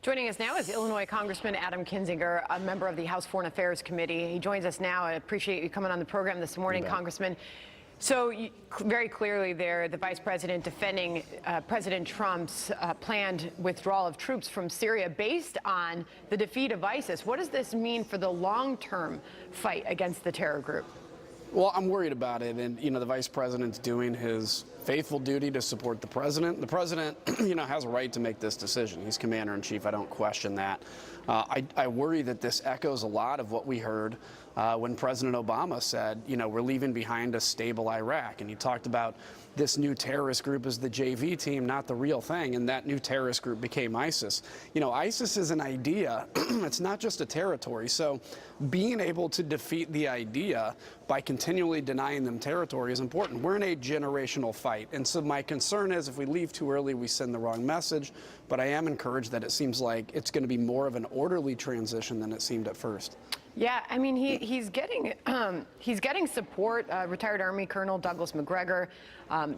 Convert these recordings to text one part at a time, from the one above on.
Joining us now is Illinois Congressman Adam Kinzinger, a member of the House Foreign Affairs Committee. He joins us now. I appreciate you coming on the program this morning, Congressman. So very clearly there, the Vice President defending President Trump's planned withdrawal of troops from Syria based on the defeat of ISIS. What does this mean for the long-term fight against the terror group? Well, I'm worried about it. And, the Vice President's doing his faithful duty to support the President. The President, has a right to make this decision. He's Commander-in-Chief. I don't question that. I worry that this echoes a lot of what we heard when President Obama said, we're leaving behind a stable Iraq. And he talked about this new terrorist group as the JV team, not the real thing. And that new terrorist group became ISIS. ISIS is an idea. It's not just a territory. So being able to defeat the idea by continually denying them territory is important. We're in a generational fight. And so my concern is if we leave too early, we send the wrong message. But I am encouraged that it seems like it's going to be more of an orderly transition than it seemed at first. Yeah, I mean, he's getting support. Retired Army Colonel Douglas Macgregor,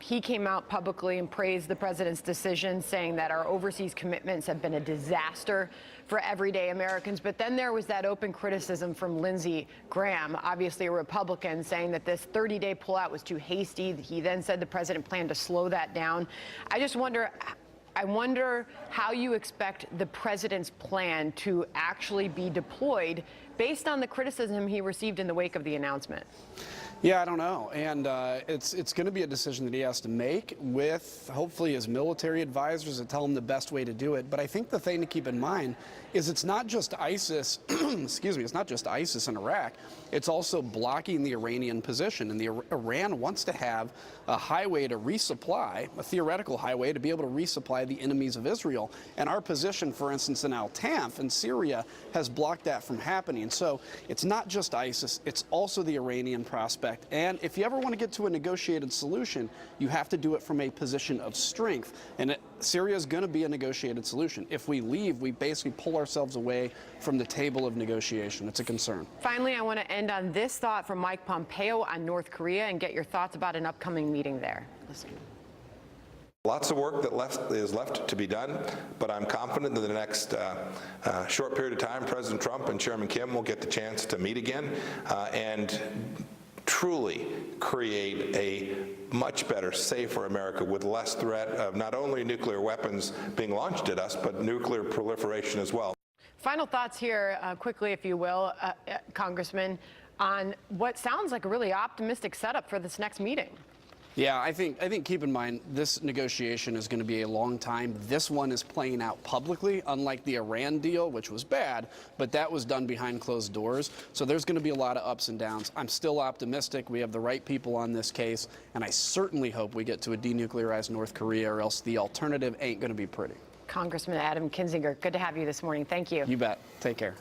he came out publicly and praised the president's decision, saying that our overseas commitments have been a disaster for everyday Americans. But then there was that open criticism from Lindsey Graham, obviously a Republican, saying that this 30-day pullout was too hasty. He then said the president planned to slow that down. I wonder how you expect the president's plan to actually be deployed based on the criticism he received in the wake of the announcement. Yeah, I don't know. And it's going to be a decision that he has to make with, hopefully, his military advisors that tell him the best way to do it. But I think the thing to keep in mind is it's not just ISIS, it's not just ISIS in Iraq. It's also blocking the Iranian position. And Iran wants to have a highway to resupply, a theoretical highway to be able to resupply the enemies of Israel. And our position, for instance, in Al-Tanf in Syria has blocked that from happening. So it's not just ISIS, it's also the Iranian prospect. And if you ever want to get to a negotiated solution, you have to do it from a position of strength. And Syria is going to be a negotiated solution. If we leave, we basically pull ourselves away from the table of negotiation. It's a concern. Finally, I want to end on this thought from Mike Pompeo on North Korea and get your thoughts about an upcoming meeting there. Listen. Lots of work that is left to be done, but I'm confident that in the next short period of time, President Trump and Chairman Kim will get the chance to meet again and truly create a much better, safer America with less threat of not only nuclear weapons being launched at us, but nuclear proliferation as well. Final thoughts here, quickly, if you will, Congressman, on what sounds like a really optimistic setup for this next meeting. Yeah, I think keep in mind this negotiation is going to be a long time. This one is playing out publicly, unlike the Iran deal, which was bad, but that was done behind closed doors. So there's going to be a lot of ups and downs. I'm still optimistic. We have the right people on this case, and I certainly hope we get to a denuclearized North Korea, or else the alternative ain't going to be pretty. Congressman Adam Kinzinger, good to have you this morning. Thank you. You bet. Take care.